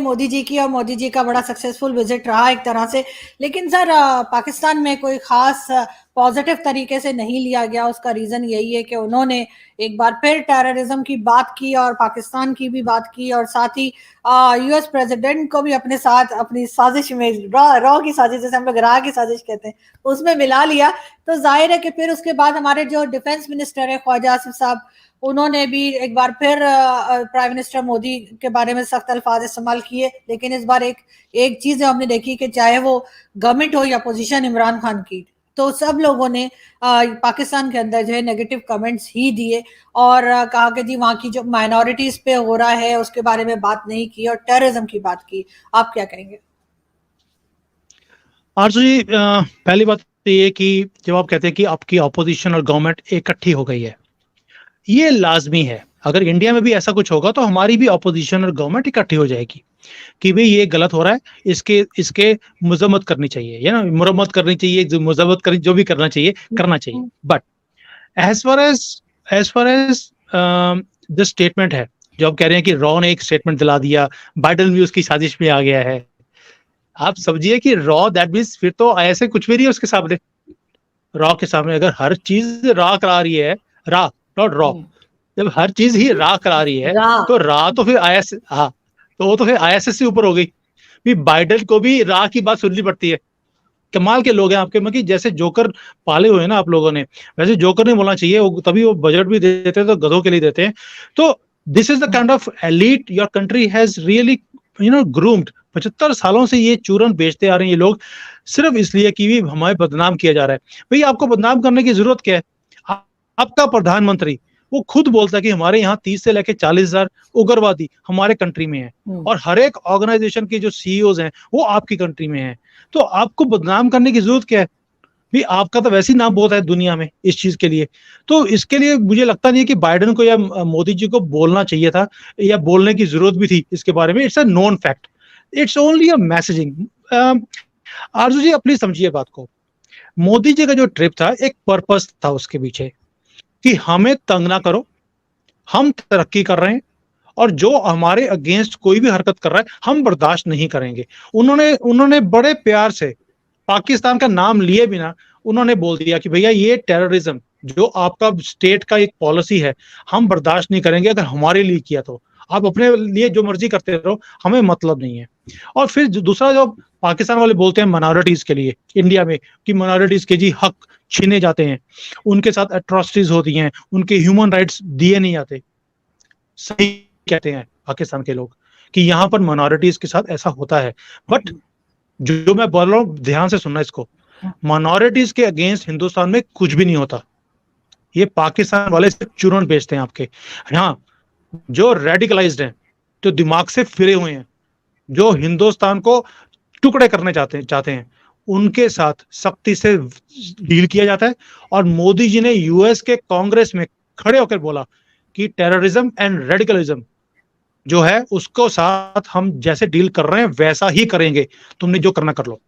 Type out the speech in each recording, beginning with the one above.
मोदी जी की, और मोदी जी का बड़ा सक्सेसफुल विजिट रहा एक तरह से। लेकिन सर पाकिस्तान में कोई खास पॉजिटिव तरीके से नहीं लिया गया। उसका रीजन यही है कि उन्होंने एक बार फिर टेररिज्म की बात की और पाकिस्तान की भी बात की, और साथ ही यूएस प्रेसिडेंट को भी अपने साथ अपनी साजिश में, रॉ की साजिश, जैसे हम लोग राह की साजिश कहते हैं, उसमें मिला लिया। तो जाहिर है कि फिर उसके बाद हमारे जो डिफेंस मिनिस्टर है ख्वाजा आसिफ साहब, उन्होंने भी एक बार फिर प्राइम मिनिस्टर मोदी के बारे में सख्त अल्फाज इस्तेमाल किए। लेकिन इस बार एक चीज हमने देखी कि चाहे वो गवर्नमेंट हो या पोजीशन इमरान खान की, तो सब लोगों ने पाकिस्तान के अंदर जो है नेगेटिव कमेंट्स ही दिए, और कहा कि जी वहाँ की जो माइनॉरिटीज पे हो रहा है उसके बारे में बात नहीं की, और टेररिज्म की बात की। आप क्या कहेंगे? आरजू जी, पहली बात तो ये कि जब आप कहते हैं कि आपकी ऑपोजिशन और गवर्नमेंट इकट्ठी हो गई है, ये लाजमी है। अगर इंडिया में भी ऐसा कुछ होगा तो हमारी भी ऑपोजिशन और गवर्नमेंट इकट्ठी हो जाएगी कि भाई ये गलत हो रहा है, इसके इसके मजम्मत करनी चाहिए, या ना मुरम्मत करनी चाहिए, जो मजम्मत करनी, जो भी करना चाहिए। But as far as the statement है, जो आप कह रहे हैं कि रॉ ने एक स्टेटमेंट दिला दिया, बाइडन भी उसकी साजिश में आ गया है। आप समझिए कि रॉ दैट मीन्स फिर तो ऐसे कुछ भी नहीं है उसके सामने। रॉ के सामने अगर हर चीज रॉ करा रही है, रा नॉट रॉ, जब हर चीज ही रा करा रही है तो रा तो फिर आईएस, हाँ, तो वो तो फिर आईएसएस से ऊपर हो गई। भी बाइडेन को भी रा की बात सुननी पड़ती है। कमाल के लोग हैं आपके, मतलब जैसे जोकर पाले हुए हैं ना आप लोगों ने, वैसे जोकर नहीं बोलना चाहिए, तभी वो बजट भी देते हैं तो गधों के लिए देते हैं। तो this is the kind of elite your country has really groomed. 75 सालों से ये चूरन बेचते आ रहे हैं ये लोग, सिर्फ इसलिए कि भी हमारे बदनाम किया जा रहा है। भाई आपको बदनाम करने की जरूरत क्या है? आपका प्रधानमंत्री वो खुद बोलता है कि हमारे यहाँ 30 से लेकर 40,000 उग्रवादी हमारे कंट्री में है, और हर एक ऑर्गेनाइजेशन के जो सीईओज हैं वो आपकी कंट्री में है। तो आपको बदनाम करने की जरूरत क्या है? भी आपका तो वैसे ही नाम बहुत है दुनिया में इस चीज के लिए। तो इसके लिए मुझे लगता नहीं है कि बाइडेन को या मोदी जी को बोलना चाहिए था, या बोलने की जरूरत भी थी इसके बारे में। It's a known fact, it's only a messaging. Aarzoo ji, please समझिए बात को। मोदी जी का जो ट्रिप था, एक पर्पस था उसके पीछे, कि हमें तंग ना करो, हम तरक्की कर रहे हैं, और जो हमारे अगेंस्ट कोई भी हरकत कर रहा है हम बर्दाश्त नहीं करेंगे। उन्होंने बड़े प्यार से पाकिस्तान का नाम लिए बिना उन्होंने बोल दिया कि भैया ये टेररिज्म जो आपका स्टेट का एक पॉलिसी है, हम बर्दाश्त नहीं करेंगे। अगर हमारे लिए किया तो आप अपने लिए जो मर्जी करते रहो, हमें मतलब नहीं है। और फिर दूसरा जो पाकिस्तान वाले बोलते हैं माइनॉरिटीज के लिए इंडिया में, कि माइनॉरिटीज के जी हक छीने जाते हैं, उनके साथ एट्रोसिटीज होती हैं, उनके ह्यूमन राइट्स दिए नहीं जाते। सही कहते हैं पाकिस्तान के लोग कि यहाँ पर माइनॉरिटीज के साथ ऐसा होता है। बट जो मैं बोल रहा हूँ ध्यान से सुनना इसको, माइनॉरिटीज के अगेंस्ट हिंदुस्तान में कुछ भी नहीं होता। ये पाकिस्तान वाले सिर्फ चूरन बेचते हैं आपके। हाँ, जो रेडिकलाइज्ड हैं, जो दिमाग से फिरे हुए हैं, जो हिंदुस्तान को टुकड़े करने चाहते हैं, उनके साथ सख्ती से डील किया जाता है। और मोदी जी ने यूएस के कांग्रेस में खड़े होकर बोला कि टेररिज्म एंड रेडिकलिज्म जो है उसको साथ हम जैसे डील कर रहे हैं वैसा ही करेंगे, तुमने जो करना कर लो।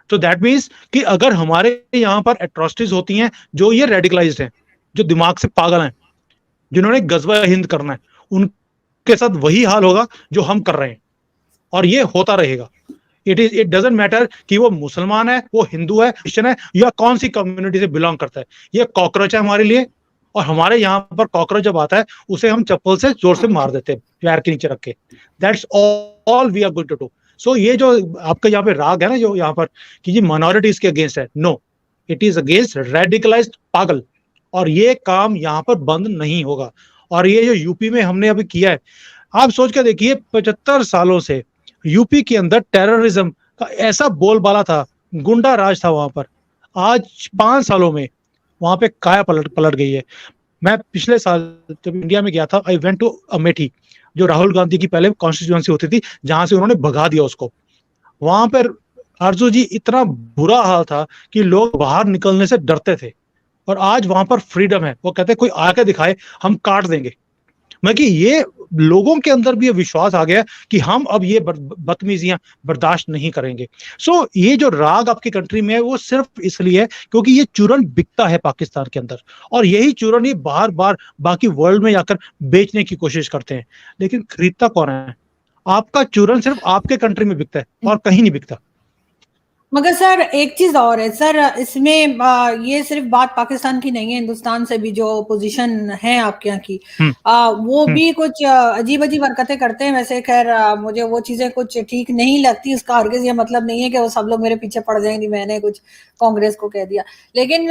तो दैट मीन्स कि अगर हमारे यहाँ पर एट्रोसिटीज होती हैं, जो ये रेडिकलाइज्ड हैं, जो दिमाग से पागल हैं, जिन्होंने गजवा हिंद करना है, उनके साथ वही हाल होगा जो हम कर रहे हैं, और ये होता रहेगा। इट डजंट मैटर कि वो मुसलमान है, वो हिंदू है, क्रिश्चियन है, या कौन सी कम्युनिटी से बिलोंग करता है। ये कॉकरोच है हमारे लिए, और हमारे यहाँ पर कॉकरोच जब आता है उसे हम चप्पल से जोर से मार देते हैं पैर के नीचे रख के। That's all we are going to do. So ये जो आपका यहाँ पे राग है ना, जो यहाँ पर कि ये माइनॉरिटीज के अगेंस्ट है, no, it is against radicalised पागल, और ये काम यहाँ पर बंद नहीं होगा। और ये जो यूपी में हमने अभी किया है, आप सोच के देखिए, 75 सालों से यूपी के अंदर टेररिज्म का ऐसा बोलबाला था, गुंडा राज था वहां पर। आज 5 सालों में वहां पे काया पलट गई है। मैं पिछले साल जब इंडिया में गया था, आई वेंट टू अमेठी, जो राहुल गांधी की पहले कॉन्स्टिट्यूएंसी होती थी, जहां से उन्होंने भगा दिया उसको। वहां पर आरजू जी इतना बुरा हाल था कि लोग बाहर निकलने से डरते थे, और आज वहां पर फ्रीडम है। वो कहते हैं कोई आके दिखाए, हम काट देंगे। मैं कि ये लोगों के अंदर भी ये विश्वास आ गया कि हम अब ये बदतमीजियां बर्दाश्त नहीं करेंगे। सो ये जो राग आपकी कंट्री में है वो सिर्फ इसलिए है क्योंकि ये चूरन बिकता है पाकिस्तान के अंदर, और यही चूरन ये बार बार बाकी वर्ल्ड में जाकर बेचने की कोशिश करते हैं। लेकिन खरीदता कौन है? आपका चूरन सिर्फ आपके कंट्री में बिकता है और कहीं नहीं बिकता। मगर सर एक चीज और है सर, इसमें ये सिर्फ बात पाकिस्तान की नहीं है, हिंदुस्तान से भी जो पोजीशन है आपके यहाँ की, वो हम्म। भी कुछ अजीब अजीब हरकतें करते हैं। वैसे खैर मुझे वो चीजें कुछ ठीक नहीं लगती। इसका हरगिज ये मतलब नहीं है कि वो सब लोग मेरे पीछे पड़ जाएंगे, मैंने कुछ कांग्रेस को कह दिया। लेकिन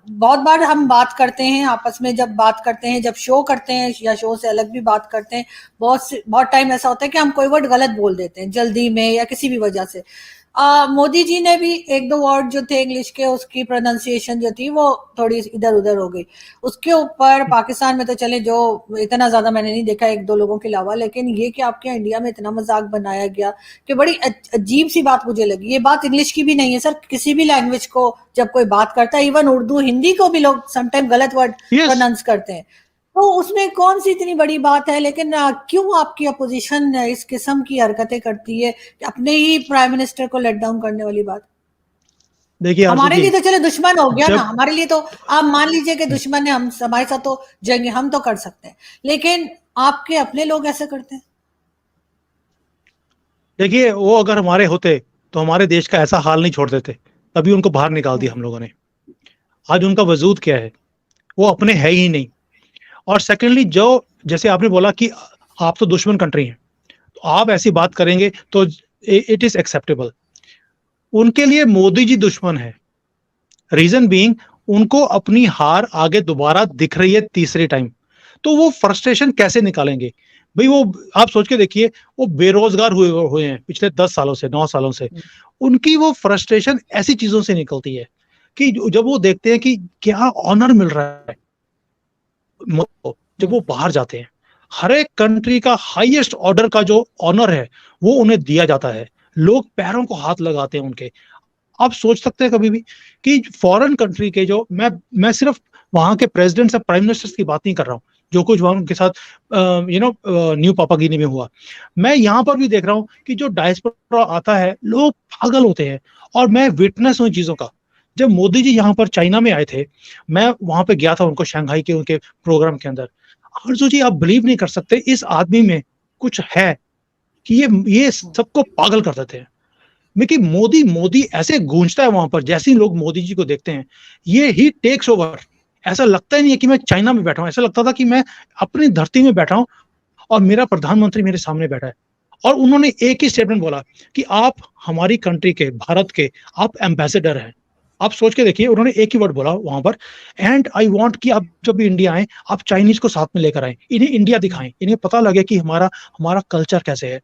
बहुत बार हम बात करते हैं आपस में, जब बात करते हैं, जब शो करते हैं या शो से अलग भी बात करते हैं, बहुत टाइम ऐसा होता है कि हम कोई वर्ड गलत बोल देते हैं जल्दी में या किसी भी वजह से। मोदी जी ने भी एक दो वर्ड जो थे इंग्लिश के, उसकी प्रोनाउंसिएशन जो थी वो थोड़ी इधर उधर हो गई। उसके ऊपर पाकिस्तान में तो चले, जो इतना ज्यादा मैंने नहीं देखा एक दो लोगों के अलावा, लेकिन ये कि आपके यहाँ इंडिया में इतना मजाक बनाया गया कि बड़ी अजीब सी बात मुझे लगी। ये बात इंग्लिश की भी नहीं है सर, किसी भी लैंग्वेज को जब कोई बात करता है, इवन उर्दू हिंदी को भी लोग समटाइम गलत वर्ड यस। प्रोनाउंस करते हैं। तो उसमें कौन सी इतनी बड़ी बात है? लेकिन क्यों आपकी अपोजिशन इस किस्म की हरकतें करती है, अपने ही प्राइम मिनिस्टर को लेट डाउन करने वाली बात? देखिए आरजू हमारे जी, लिए तो चले दुश्मन हो गया ना, जब हमारे लिए तो आप मान लीजिए कि दुश्मन है, हम हमारे साथ तो जंग हम तो कर सकते हैं, लेकिन आपके अपने लोग ऐसे करते हैं। देखिए वो अगर हमारे होते तो हमारे देश का ऐसा हाल नहीं छोड़ देते, तभी उनको बाहर निकाल दिया हम लोगों ने। आज उनका वजूद क्या है, वो अपने है ही नहीं। और सेकेंडली, जो जैसे आपने बोला कि आप तो दुश्मन कंट्री हैं, तो आप ऐसी बात करेंगे तो इट इज एक्सेप्टेबल। उनके लिए मोदी जी दुश्मन है। रीजन बीइंग, उनको अपनी हार आगे दोबारा दिख रही है तीसरे टाइम। तो वो फ्रस्ट्रेशन कैसे निकालेंगे भाई? वो आप सोच के देखिए, वो बेरोजगार हुए हुए हैं पिछले 10 सालों से, 9 सालों से। उनकी वो फ्रस्ट्रेशन ऐसी चीजों से निकलती है कि जब वो देखते हैं कि क्या ऑनर मिल रहा है, जब वो बाहर जाते हैं, हर एक कंट्री का हाईएस्ट ऑर्डर का जो ऑनर है वो उन्हें दिया जाता है। लोग पैरों को हाथ लगाते हैं उनके। आप सोच सकते हैं कभी भी कि फॉरेन कंट्री के जो मैं सिर्फ वहां के प्रेसिडेंट्स या प्राइम मिनिस्टर्स की बात नहीं कर रहा हूँ, जो कुछ वहां उनके साथ न्यू पापा गिनी में हुआ, मैं यहाँ पर भी देख रहा हूँ कि जो डायस्पोरा आता है, लोग पागल होते हैं। और मैं विटनेस हूँ इन चीजों का। जब मोदी जी यहाँ पर चाइना में आए थे, मैं वहां पे गया था उनको शंघाई के उनके प्रोग्राम के अंदर। आरजू जी, आप बिलीव नहीं कर सकते, इस आदमी में कुछ है कि ये सबको पागल कर देते हैं। कि मोदी मोदी ऐसे गूंजता है वहां पर, जैसे ही लोग मोदी जी को देखते हैं, ये ही टेक्स ओवर। ऐसा लगता ही नहीं है कि मैं चाइना में बैठा हूं, ऐसा लगता था कि मैं अपनी धरती में बैठा हूं और मेरा प्रधानमंत्री मेरे सामने बैठा है। और उन्होंने एक ही स्टेटमेंट बोला कि आप हमारी कंट्री के, भारत के आप एम्बेसडर हैं। आप सोच के देखिए, उन्होंने एक ही वर्ड बोला वहां पर, एंड आई वांट कि आप जब भी इंडिया आए, आप चाइनीज को साथ में लेकर आए, इन्हें इंडिया दिखाएं, इन्हें पता लगे कि हमारा हमारा कल्चर कैसे है।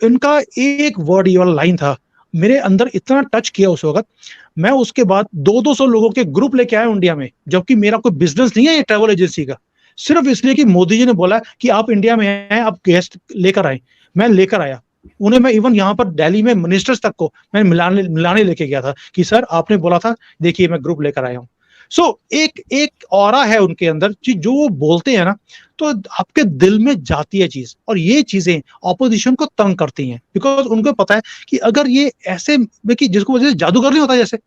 इनका एक वर्ड, ये वाला लाइन था, मेरे अंदर इतना टच किया उस वक्त। मैं उसके बाद 200 लोगों के ग्रुप लेके आया इंडिया में, जबकि मेरा कोई बिजनेस नहीं है ये ट्रैवल एजेंसी का, सिर्फ इसलिए कि मोदी जी ने बोला कि आप इंडिया में आए, आप गेस्ट लेकर आए। मैं लेकर आया उन्हें। मैं इवन यहाँ पर दिल्ली में मिनिस्टर्स तक को मैं मिलाने लेके गया था कि सर आपने बोला था, देखिए मैं ग्रुप लेकर आया हूँ। सो एक एक ऑरा है उनके अंदर, जो वो बोलते हैं ना, तो आपके दिल में जाती है चीज। और ये चीजें ऑपोजिशन को तंग करती हैं, बिकॉज उनको पता है कि अगर ये ऐसे, देखिए जिसको वजह से जादूगर नहीं होता, जैसे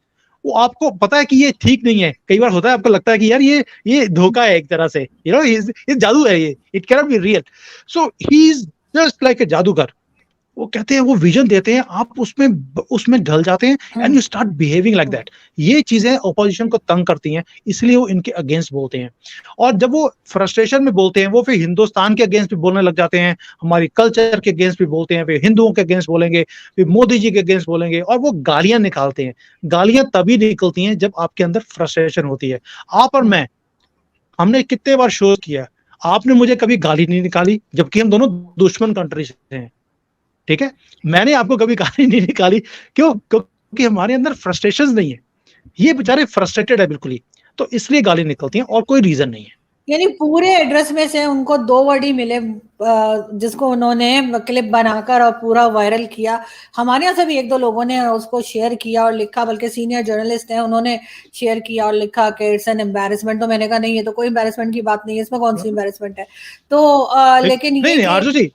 वो आपको पता है कि ये ठीक नहीं है। कई बार होता है, आपको लगता है कि यार ये धोखा है एक तरह से, ये जादू है, ये it cannot be real. So he is just like a जादूगर। वो कहते हैं, वो विजन देते हैं, आप उसमें उसमें ढल जाते हैं and you start behaving like that. ये चीजें ऑपोजिशन को तंग करती हैं, इसलिए वो इनके अगेंस्ट बोलते हैं। और जब वो फ्रस्ट्रेशन में बोलते हैं, वो फिर हिंदुस्तान के अगेंस्ट भी बोलने लग जाते हैं, हमारी कल्चर के अगेंस्ट भी बोलते हैं, फिर हिंदुओं के अगेंस्ट बोलेंगे, फिर मोदी जी के अगेंस्ट बोलेंगे, और वो गालियां निकालते हैं। गालियां तभी निकलती हैं जब आपके अंदर फ्रस्ट्रेशन होती है। आप और मैं, हमने कितने बार शो किया, आपने मुझे कभी गाली नहीं निकाली, जबकि हम दोनों दुश्मन कंट्री से हैं। ठीक है, मैंने आपको कभी गाली नहीं निकाली। क्यों? क्योंकि हमारे अंदर फ्रस्ट्रेशन नहीं है। ये बेचारे फ्रस्ट्रेटेड है बिल्कुल ही, तो इसलिए गाली निकलती हैं, और कोई रीजन नहीं है। यानी पूरे एड्रेस में से उनको 2 वर्ड ही मिले, जिसको उन्होंने क्लिप बनाकर और पूरा वायरल किया। हमारे यहाँ से भी 1-2 लोगों ने उसको शेयर किया और लिखा, बल्कि सीनियर जर्नलिस्ट हैं, उन्होंने शेयर किया और लिखा कि इट्स एन एम्बैरेसमेंट। तो मैंने कहा नहीं, ये तो कोई एम्बैरेसमेंट की बात नहीं है, इसमें कौन सी एम्बैरेसमेंट है? तो लेकिन नहीं ये नहीं कि आरजू जी,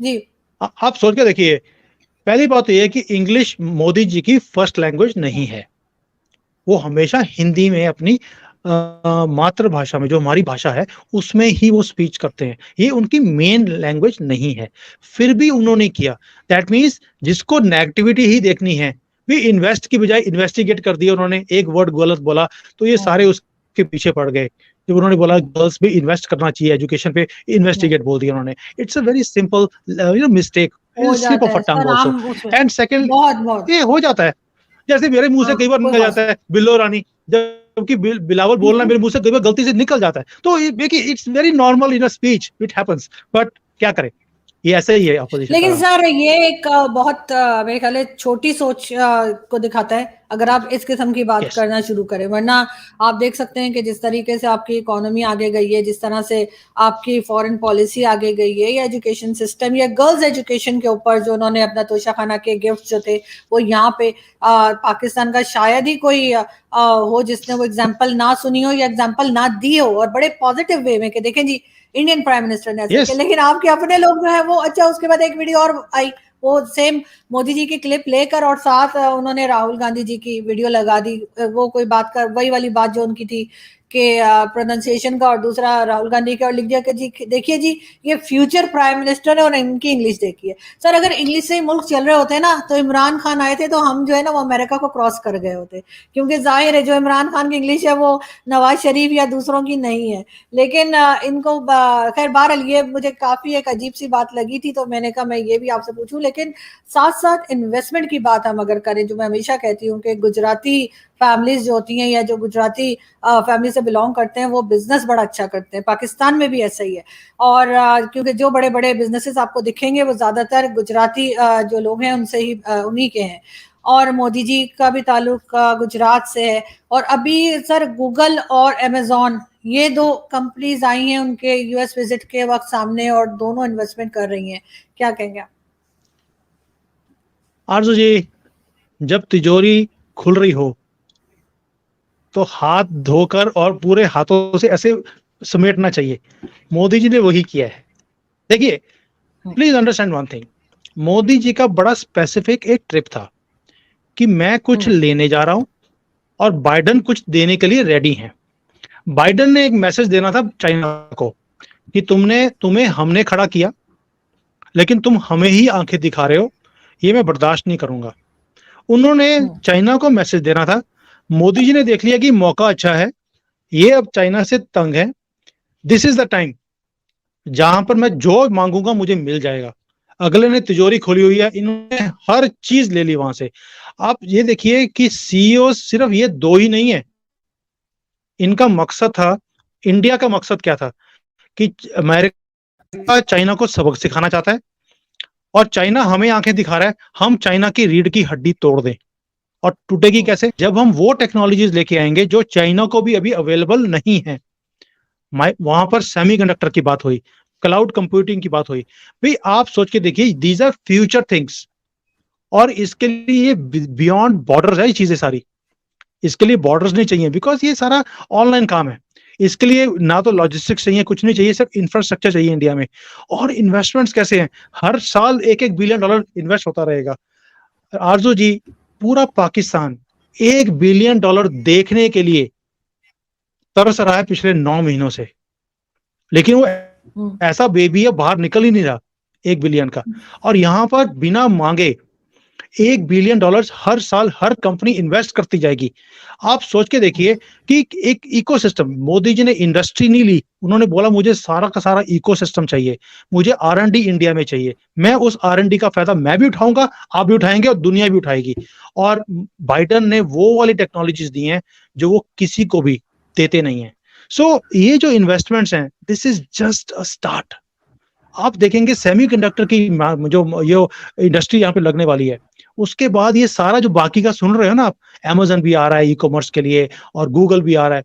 जी आप सोच के देखिए, पहली बात तो यह है कि इंग्लिश मोदी जी की फर्स्ट लैंग्वेज नहीं है। वो हमेशा हिंदी में अपनी मातृभाषा में, जो हमारी भाषा है, उसमें ही वो स्पीच करते हैं। ये उनकी मेन लैंग्वेज नहीं है, फिर भी उन्होंने किया। दैट मीन्स जिसको नेगेटिविटी ही देखनी है, भी इन्वेस्ट की बजाय इन्वेस्टिगेट कर दिया उन्होंने। एक वर्ड गलत बोला तो ये सारे उसके पीछे पड़ गए। जब उन्होंने बोला गर्ल्स भी इन्वेस्ट करना चाहिए एजुकेशन पे, इन्वेस्टिगेट बोल दिया उन्होंने। It's a very simple mistake, हो स्लिप जाता ऑफ अ है टंग सर आल्सो। आम उसमें एंड सेकंड, बहुत बहुत। ये हो जाता है, जैसे मेरे मुंह से हाँ कई बार कोई निकल बात जाता है बिल्लो रानी, जबकि बिलावल बोलना मेरे मुंह से कई बार गलती से निकल जाता है। तो देखिए, it's very normal in a speech, it happens, but क्या करें, ये ऐसे ही है अपोजिशन का लेकिन काम। सर ये एक बहुत मेरे ख्याल है छोटी सोच को दिखाता है अगर आप इस किस्म की बात यस, करना शुरू करें। वरना आप देख सकते हैं कि जिस तरीके से आपकी इकोनॉमी आगे गई है, जिस तरह से आपकी फॉरेन पॉलिसी आगे गई है, या एजुकेशन सिस्टम या गर्ल्स एजुकेशन के ऊपर जो उन्होंने अपना तोशाखाना के गिफ्ट जो थे वो यहाँ पे पाकिस्तान का शायद ही कोई हो जिसने वो एग्जाम्पल ना सुनी हो या एग्जाम्पल ना दी हो, और बड़े पॉजिटिव वे में कि देखें जी इंडियन प्राइम मिनिस्टर ने ऐसे यस, किया। लेकिन आपके अपने लोग जो है वो, अच्छा उसके बाद एक वीडियो और आई, वो सेम मोदी जी की क्लिप लेकर और साथ उन्होंने राहुल गांधी जी की वीडियो लगा दी। वो कोई बात कर, वही वाली बात जो उनकी थी कि प्रोनाउंसिएशन का, और दूसरा राहुल गांधी का, और लिख दिया कि जी देखिए जी ये फ्यूचर प्राइम मिनिस्टर है और इनकी इंग्लिश देखिए। सर अगर इंग्लिश से ही मुल्क चल रहे होते ना तो इमरान खान आए थे तो हम जो है ना वो अमेरिका को क्रॉस कर गए होते, क्योंकि जाहिर है जो इमरान खान की इंग्लिश है वो नवाज शरीफ या दूसरों की नहीं है। लेकिन इनको खैर बहरहाल ये मुझे काफी एक अजीब सी बात लगी थी, तो मैंने कहा मैं ये भी आपसे पूछूं। लेकिन साथ साथ इन्वेस्टमेंट की बात हम अगर करें, जो मैं हमेशा कहती हूँ कि गुजराती फैमिलीज जो होती हैं या जो गुजराती फैमिली से बिलोंग करते हैं वो बिजनेस बड़ा अच्छा करते हैं, पाकिस्तान में भी ऐसा ही है। और क्योंकि जो बड़े बड़े बिजनेसेस आपको दिखेंगे वो ज्यादातर गुजराती जो लोग हैं उनसे ही उन्हीं के हैं। और मोदी जी का भी ताल्लुक गुजरात से है। और अभी सर गूगल और अमेजोन ये दो कंपनीज आई हैं उनके यूएस विजिट के वक्त सामने, और दोनों इन्वेस्टमेंट कर रही हैं, क्या कहेंगे आप? आरजू जी, जब तिजोरी खुल रही हो तो हाथ धोकर और पूरे हाथों से ऐसे समेटना चाहिए। मोदी जी ने वही किया है। देखिए, please understand one thing, Modi ji का बड़ा स्पेसिफिक एक ट्रिप था कि मैं कुछ लेने जा रहा हूं और बाइडन कुछ देने के लिए रेडी हैं। बाइडन ने एक मैसेज देना था चाइना को कि तुम्हें हमने खड़ा किया, लेकिन तुम हमें ही आंखें दिखा रहे हो, ये मैं बर्दाश्त नहीं करूंगा। उन्होंने चाइना को मैसेज देना था। मोदी जी ने देख लिया कि मौका अच्छा है, ये अब चाइना से तंग है, दिस इज द टाइम जहां पर मैं जो मांगूंगा मुझे मिल जाएगा। अगले ने तिजोरी खोली हुई है, इन्होंने हर चीज ले ली वहां से। आप ये देखिए कि सीईओ सिर्फ ये दो ही नहीं है, इनका मकसद था, इंडिया का मकसद क्या था कि अमेरिका चाइना को सबक सिखाना चाहता है और चाइना हमें आंखें दिखा रहा है, हम चाइना की रीढ़ की हड्डी तोड़ दें। और टूटेगी कैसे? जब हम वो टेक्नोलॉजीज लेके आएंगे जो चाइना को भी अभी अवेलेबल नहीं है। वहां पर सेमीकंडक्टर की बात हुई, क्लाउड कंप्यूटिंग की बात हुई। भाई आप सोच के देखिए, दीज आर फ्यूचर थिंग्स, और इसके लिए बियॉन्ड बॉर्डर्स है ये चीजें सारी। इसके लिए बॉर्डर्स नहीं चाहिए, बिकॉज ये सारा ऑनलाइन काम है। इसके लिए ना तो लॉजिस्टिक्स चाहिए, कुछ नहीं चाहिए, सिर्फ इंफ्रास्ट्रक्चर चाहिए इंडिया में। और इन्वेस्टमेंट्स कैसे हैं? हर साल $1-1 बिलियन इन्वेस्ट होता रहेगा। आरजू जी, पूरा पाकिस्तान $1 बिलियन देखने के लिए तरस रहा है पिछले 9 महीनों से, लेकिन वो ऐसा बेबी है, बाहर निकल ही नहीं रहा $1 बिलियन का। और यहां पर बिना मांगे $1 बिलियन हर साल हर कंपनी इन्वेस्ट करती जाएगी। आप सोच के देखिए कि एक इकोसिस्टम, मोदी जी ने इंडस्ट्री नहीं ली, उन्होंने बोला मुझे सारा का सारा इकोसिस्टम चाहिए, मुझे R&D इंडिया में चाहिए, मैं उस R&D का फायदा मैं भी उठाऊंगा, आप भी उठाएंगे और दुनिया भी उठाएगी। और बाइडन ने वो वाली टेक्नोलॉजीज दी हैं जो वो किसी को भी देते नहीं है। सो ये जो इन्वेस्टमेंट्स हैं, this is just a start. आप देखेंगे सेमीकंडक्टर की जो ये इंडस्ट्री यहाँ पे लगने वाली है, उसके बाद ये सारा जो बाकी का सुन रहे हो ना आप, अमेजन भी आ रहा है ई कॉमर्स के लिए और गूगल भी आ रहा है,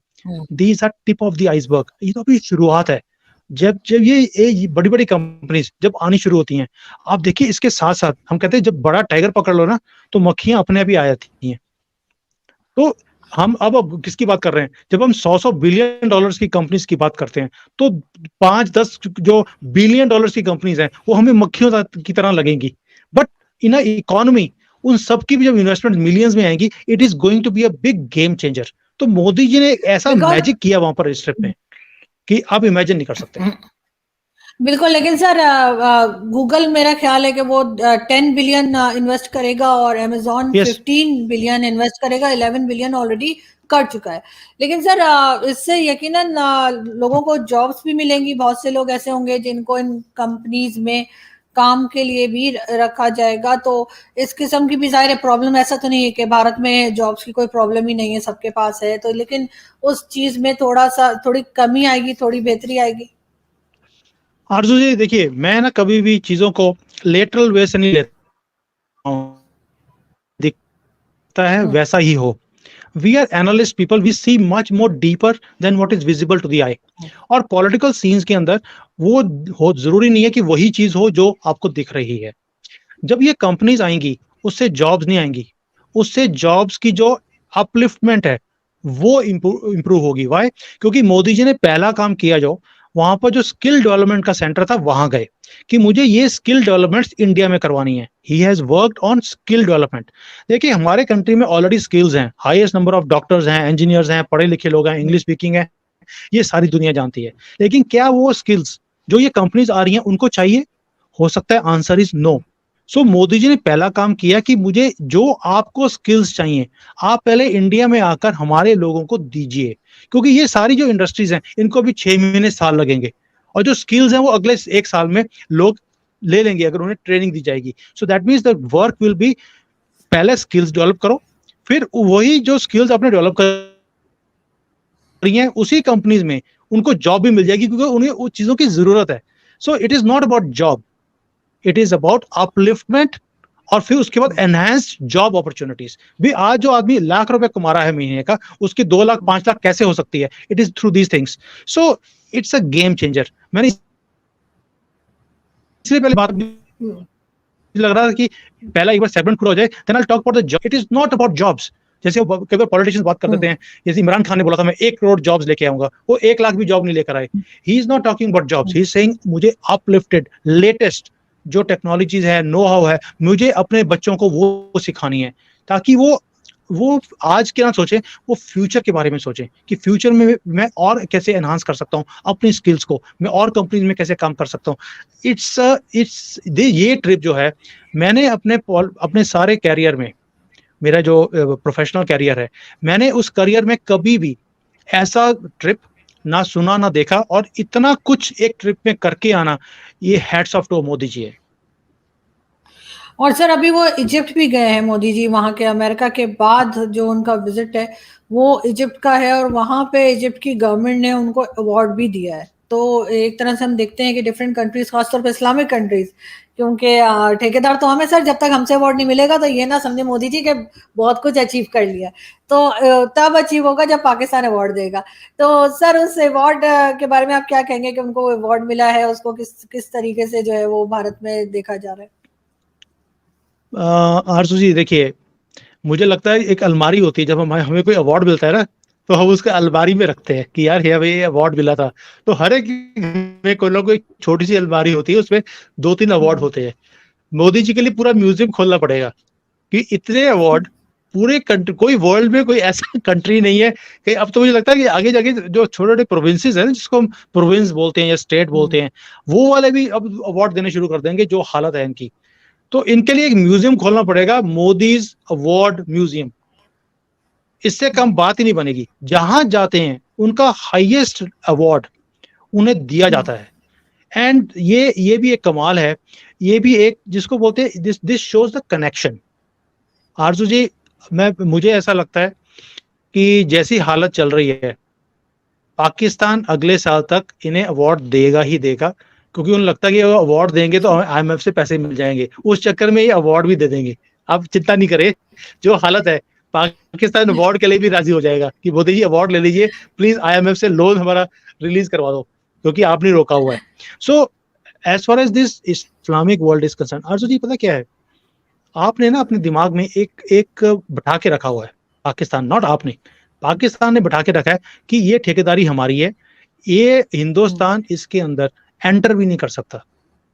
these are tip of the iceberg. ये तो अभी शुरुआत है। जब जब ये बड़ी बड़ी कंपनीज जब आनी शुरू होती हैं, आप देखिए इसके साथ साथ हम कहते हैं जब बड़ा टाइगर पकड़ लो ना तो मक्खियां अपने आप ही आ जाती हैं। तो हम अब किसकी बात कर रहे हैं? जब हम 100 बिलियन डॉलर्स की कंपनीज की बात करते हैं तो 5-10 जो बिलियन डॉलर्स की कंपनीज हैं वो हमें मक्खियों की तरह लगेंगी। बट इन इकोनॉमी उन सब की भी जब इन्वेस्टमेंट मिलियंस में आएंगी, it is going to be a big game changer. तो मोदी जी ने ऐसा बिकॉज मैजिक किया वहां पर इस ट्रिप में कि आप इमेजिन नहीं कर सकते। बिल्कुल, लेकिन सर गूगल मेरा ख्याल है कि वो 10 बिलियन इन्वेस्ट करेगा और अमेजोन यस 15 बिलियन इन्वेस्ट करेगा, 11 बिलियन ऑलरेडी कर चुका है। लेकिन सर इससे यकीनन लोगों को जॉब्स भी मिलेंगी, बहुत से लोग ऐसे होंगे जिनको इन कंपनीज में काम के लिए भी रखा जाएगा। तो इस किस्म की भी जाहिर है प्रॉब्लम, ऐसा तो नहीं है कि भारत में जॉब्स की कोई प्रॉब्लम ही नहीं है, सबके पास है। तो लेकिन उस चीज में थोड़ी कमी आएगी, थोड़ी बेहतरी आएगी। आरजू जी देखिए, मैं ना कभी भी चीजों को लेटरल वे से नहीं लेता हूँ, दिखता है हम्म, वैसा ही हो। We are analyst people, we see much more deeper than what is visible to the eye. और पॉलिटिकल सीन्स के अंदर वो हो जरूरी नहीं है कि वही चीज हो जो आपको दिख रही है। जब ये कंपनीज आएंगी उससे जॉब्स नहीं आएंगी, उससे जॉब्स की जो अपलिफ्टमेंट है वो इंप्रूव होगी। वाई? क्योंकि मोदी जी ने पहला काम किया, जो वहां पर जो स्किल डेवलपमेंट का सेंटर था वहां गए कि मुझे ये स्किल डेवलपमेंट इंडिया में करवानी है। He has worked on skill development. देखिए हमारे कंट्री में ऑलरेडी स्किल्स हैं, हाईएस्ट नंबर ऑफ डॉक्टर्स हैं, इंजीनियर्स हैं, पढ़े लिखे लोग हैं, इंग्लिश स्पीकिंग है, ये सारी दुनिया जानती है। लेकिन क्या वो स्किल्स जो ये कंपनीज आ रही हैं उनको चाहिए? हो सकता है आंसर इज नो। सो मोदी जी ने पहला काम किया कि मुझे जो आपको स्किल्स चाहिए आप पहले इंडिया में आकर हमारे लोगों को दीजिए, क्योंकि ये सारी जो इंडस्ट्रीज हैं इनको भी 6 महीने साल लगेंगे, और जो स्किल्स हैं वो अगले 1 साल में लोग ले लेंगे अगर उन्हें ट्रेनिंग दी जाएगी। So that means the work will be, पहले स्किल्स डेवलप करो, फिर वही जो स्किल्स आपने डेवलप कर रही हैं उसी कंपनीज में उनको जॉब भी मिल जाएगी, क्योंकि उन्हें उन चीजों की जरूरत है। So it is not about job, it is about upliftment, और फिर उसके बाद एनहांस्ड जॉब अपॉर्चुनिटीज भी। आज जो आदमी लाख रुपए कमा रहा है महीने का, उसकी 2 लाख 5 लाख कैसे हो सकती है? It is through these things. So it's a game changer. मैंने इसलिए पहले बात हम्म, लग रहा था कि पहला एक बार सेगमेंट पूरा हो जाए, then I talk about the job. It is not about jobs. जैसे कई बार पॉलिटिशियंस बात कर देते हैं, जैसे इमरान खान ने बोला था मैं 1 करोड़ जॉब्स लेके आऊंगा, वो 1 लाख भी जॉब नहीं लेकर आए। He is not talking about jobs, he is saying मुझे अपलिफ्टेड लेटेस्ट जो टेक्नोलॉजीज है, नो हाउ है, मुझे अपने बच्चों को वो सिखानी है, ताकि वो आज के ना सोचे, वो फ्यूचर के बारे में सोचें कि फ्यूचर में मैं और कैसे एनहांस कर सकता हूँ अपनी स्किल्स को, मैं और कंपनीज में कैसे काम कर सकता हूँ। ये ट्रिप जो है, मैंने अपने सारे कैरियर में, मेरा जो प्रोफेशनल कैरियर है, मैंने उस करियर में कभी भी ऐसा ट्रिप ना सुना ना देखा, और इतना कुछ एक ट्रिप में करके आना, ये hats off to Modi ji है। और सर अभी वो इजिप्ट भी गए हैं मोदी जी, वहां के अमेरिका के बाद जो उनका विजिट है वो इजिप्ट का है, और वहां पे इजिप्ट की गवर्नमेंट ने उनको अवार्ड भी दिया है। तो एक तरह से हम देखते हैं कि डिफरेंट कंट्रीज, खासतौर पर इस्लामिक कंट्रीज, क्योंकि ठेकेदार तो हमें सर, जब तक हमसे अवार्ड नहीं मिलेगा तो ये ना समझे मोदी जी के बहुत कुछ अचीव कर लिया। तो तब अचीव होगा जब पाकिस्तान अवार्ड देगा। तो सर उस अवार्ड के बारे में आप क्या कहेंगे कि उनको अवार्ड मिला है, उसको किस किस तरीके से जो है वो भारत में देखा जा रहा है? आरजू जी देखिए, मुझे लगता है एक अलमारी होती है, जब हमें कोई अवार्ड मिलता है ना, तो हम उसके अलमारी में रखते हैं कि यार ये हमें ये अवार्ड मिला था। तो हर एक में कोई ना कोई छोटी सी अलमारी होती है, उसमें 2-3 अवार्ड होते हैं। मोदी जी के लिए पूरा म्यूजियम खोलना पड़ेगा कि इतने अवार्ड पूरे कंट्री, कोई वर्ल्ड में कोई ऐसा कंट्री नहीं है कि, अब तो मुझे लगता है कि आगे जाके जो छोटे छोटे प्रोविंसेस हैं जिसको हम प्रोविंस बोलते हैं या स्टेट बोलते हैं, वो वाले भी अब अवार्ड देने शुरू कर देंगे, जो हालत है इनकी। तो इनके लिए एक म्यूजियम खोलना पड़ेगा, मोदीज अवार्ड म्यूजियम। इससे कम बात ही नहीं बनेगी। जहां जाते हैं उनका हाईएस्ट अवार्ड उन्हें दिया जाता है। एंड ये भी एक कमाल है, ये भी एक जिसको बोलते हैं, दिस शोज द कनेक्शन। आरजू जी, मुझे ऐसा लगता है कि जैसी हालत चल रही है, पाकिस्तान अगले साल तक इन्हें अवार्ड देगा ही देगा, क्योंकि उन्हें लगता है कि अवार्ड देंगे तो IMF से पैसे मिल जाएंगे, उस चक्कर में ये अवार्ड भी दे देंगे। आप चिंता नहीं करें, जो हालत है पाकिस्तान अवार्ड के लिए भी राजी हो जाएगा कि मोदी जी अवार्ड ले लीजिए, प्लीज IMF से लोन हमारा रिलीज करवा दो, क्योंकि आपने रोका हुआ है। So as far as this Islamic world is concern, Arzoo ji पता क्या है, आपने ना अपने दिमाग में एक एक बैठा के रखा हुआ है, पाकिस्तान, नॉट आपने, पाकिस्तान ने बैठा के रखा है कि ये ठेकेदारी हमारी है, ये हिंदुस्तान इसके अंदर एंटर भी नहीं कर सकता।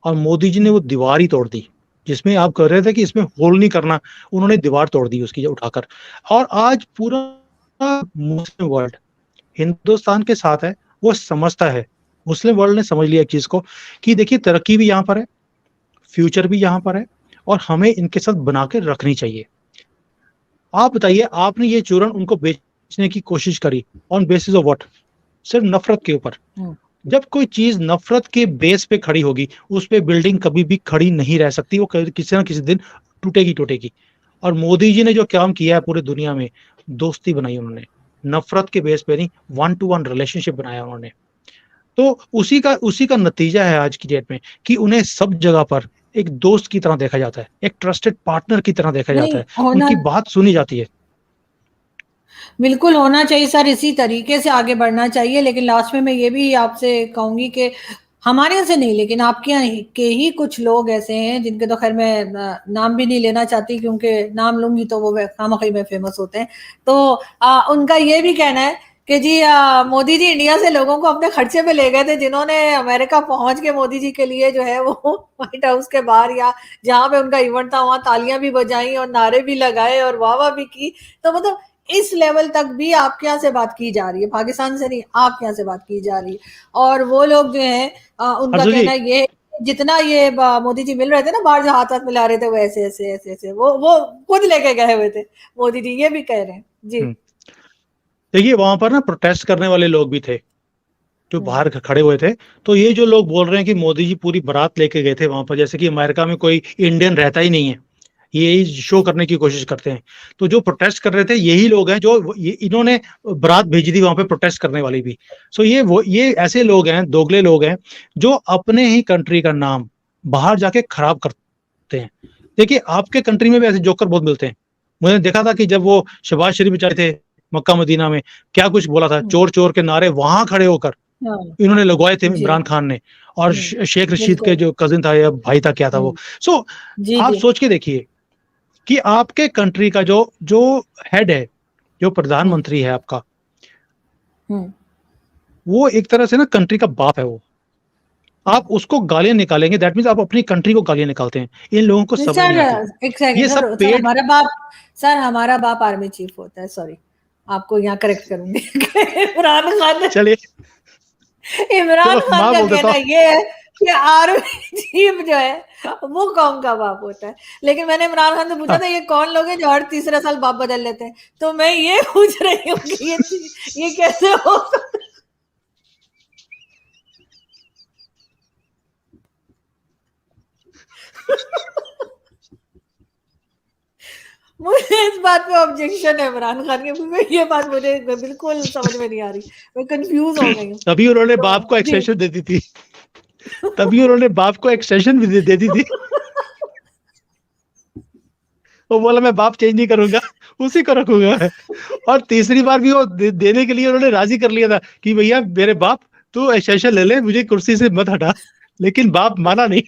और मोदी जी ने वो दीवार ही तोड़ दी, जिसमें आप कह रहे थे कि इसमें होल नहीं करना, उन्होंने दीवार तोड़ दी उसकी उठाकर। और आज पूरा मुस्लिम वर्ल्ड हिंदुस्तान के साथ है, वो समझता है, मुस्लिम वर्ल्ड ने समझ लिया एक चीज को कि देखिए तरक्की भी यहाँ पर है, फ्यूचर भी यहाँ पर है और हमें इनके साथ बना के रखनी चाहिए। आप बताइए, आपने ये चूरन उनको बेचने की कोशिश करी ऑन बेसिस ऑफ व्हाट? सिर्फ नफरत के ऊपर। जब कोई चीज नफरत के बेस पे खड़ी होगी, उस पे बिल्डिंग कभी भी खड़ी नहीं रह सकती, वो किसी ना किसी दिन टूटेगी टूटेगी। और मोदी जी ने जो काम किया है पूरी दुनिया में, दोस्ती बनाई उन्होंने, नफरत के बेस पे नहीं, 1-to-1 रिलेशनशिप बनाया उन्होंने। तो उसी का नतीजा है आज की डेट में कि उन्हें सब जगह पर एक दोस्त की तरह देखा जाता है, एक ट्रस्टेड पार्टनर की तरह देखा जाता नहीं है, होना, उनकी बात सुनी जाती है। बिल्कुल होना चाहिए सर, इसी तरीके से आगे बढ़ना चाहिए। लेकिन लास्ट में मैं ये भी आपसे कहूंगी कि हमारे यहाँ से नहीं, लेकिन आपके यहाँ के ही कुछ लोग ऐसे हैं जिनके तो खैर मैं नाम भी नहीं लेना चाहती, क्योंकि नाम लूंगी तो वो खामखी में फेमस होते हैं। तो उनका ये भी कहना है कि जी मोदी जी इंडिया से लोगों को अपने खर्चे पे ले गए थे, जिन्होंने अमेरिका पहुंच के मोदी जी के लिए जो है वो व्हाइट हाउस के बाहर या जहां पे उनका इवेंट था वहां तालियां भी बजाई और नारे भी लगाए और वाह वाह भी की। तो मतलब इस लेवल तक भी आपके यहाँ से बात की जा रही है, पाकिस्तान से नहीं, आपके यहाँ से बात की जा रही है। और वो लोग जो है उनका हर्षो जी, कहना ये, जितना ये मोदी जी मिल रहे थे ना बाहर, जो हाथ हाथ मिला रहे थे, वो ऐसे ऐसे ऐसे ऐसे वो खुद लेके गए हुए थे मोदी जी, ये भी कह रहे हैं जी। देखिए वहां पर ना प्रोटेस्ट करने वाले लोग भी थे जो बाहर खड़े हुए थे। तो ये जो लोग बोल रहे हैं कि मोदी जी पूरी बारात लेके गए थे वहां पर, जैसे कि अमेरिका में कोई इंडियन रहता ही नहीं है, ये शो करने की कोशिश करते हैं। तो जो प्रोटेस्ट कर रहे थे यही लोग हैं जो इन्होंने बारात भेजी थी वहां पे प्रोटेस्ट करने वाली भी। सो ये ऐसे लोग हैं, दोगले लोग हैं जो अपने ही कंट्री का नाम बाहर जाके खराब करते हैं। देखिए आपके कंट्री में भी ऐसे जोकर बहुत मिलते हैं। मैंने देखा था कि जब वो शहबाज शरीफ बेचारे थे मक्का मदीना में, क्या कुछ बोला था, चोर चोर के नारे वहां खड़े होकर इन्होंने लगवाए थे इमरान खान ने, और शेख रशीद के जो कजिन था या भाई था, क्या था वो। सो आप सोच के देखिए कि आपके कंट्री का जो जो हेड है, जो प्रधानमंत्री है आपका, वो एक तरह से ना कंट्री का बाप है वो। आप उसको गालियां निकालेंगे, दैट मीन्स आप अपनी कंट्री को गालियां निकालते हैं। इन लोगों को समझ नहीं आती। एक सेकंड ये सब पेड़, हमारा बाप आर्मी चीफ होता है, सॉरी आपको यहाँ करेक्ट करूंगी। इमरान खान, चलिए इमरान खान का कहना ये है कि आर्मी चीफ जो है वो कौन का बाप होता है। लेकिन मैंने इमरान खान से पूछा था ये कौन लोग हैं जो हर तीसरे साल बाप बदल लेते हैं, तो मैं ये पूछ रही हूँ कि ये कैसे हो सकता है। मुझे इस बात पे ऑब्जेक्शन है इमरान खान के, क्योंकि ये बात मुझे बिल्कुल समझ में नहीं आ रही, मैं कंफ्यूज हो गई हूँ। तभी उन्होंने बाप को एक्सटेंशन दे दी थी, तभी उन्होंने बाप को एक्सटेंशन भी दे दी थी। वो बोला मैं बाप चेंज नहीं करूंगा, उसी को रखूंगा। और तीसरी बार भी वो देने के लिए उन्होंने राजी कर लिया था कि भैया मेरे बाप तू एक्सटेंशन ले ले, मुझे कुर्सी से मत हटा, लेकिन बाप माना नहीं।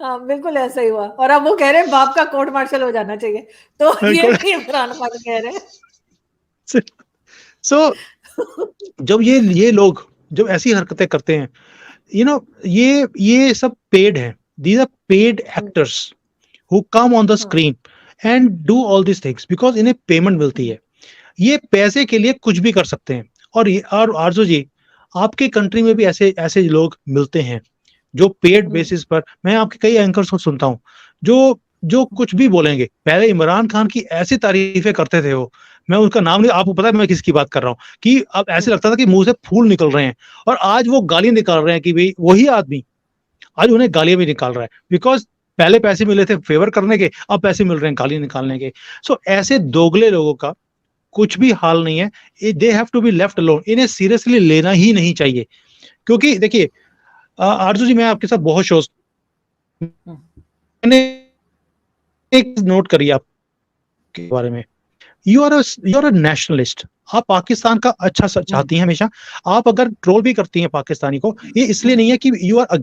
हाँ बिल्कुल ऐसा ही हुआ। और अब वो कह रहे हैं बाप का कोर्ट मार्शल हो जाना चाहिए, तो ये भी इमरान खान कह रहे हैं। सो जब ये लोग जब ऐसी हरकतें करते हैं, ये सब पेड है, these are paid actors who come on the screen and do all these things because इन्हें पेमेंट मिलती है। ये पैसे के लिए कुछ भी कर सकते हैं। और आरजू जी, आपके कंट्री में भी ऐसे ऐसे लोग मिलते हैं जो पेड बेसिस पर, मैं आपके कई एंकर्स को सुनता हूं जो जो कुछ भी बोलेंगे। पहले इमरान खान की ऐसी तारीफें करते थे वो, मैं उनका नाम नहीं, आपको पता है मैं किसकी बात कर रहा हूँ, कि अब ऐसे लगता था कि मुंह से फूल निकल रहे हैं। और आज वो गालियां निकाल रहे हैं कि भाई वही आदमी आज उन्हें गालियां भी निकाल रहा है, बिकॉज पहले पैसे मिले थे फेवर करने के, अब पैसे मिल रहे हैं गाली निकालने के। सो ऐसे दोगले लोगों का कुछ भी हाल नहीं है। They have to be left alone. इन्हें सीरियसली लेना ही नहीं चाहिए। क्योंकि देखिए आरजू जी, मैं आपके साथ बहुत शोज मैंने एक नोट करी आपके बारे में, यू आर अ नेशनलिस्ट। आप पाकिस्तान का अच्छा चाहती हैं हमेशा। आप अगर ट्रोल भी करती हैं पाकिस्तानी को, ये इसलिए नहीं है कि यू आर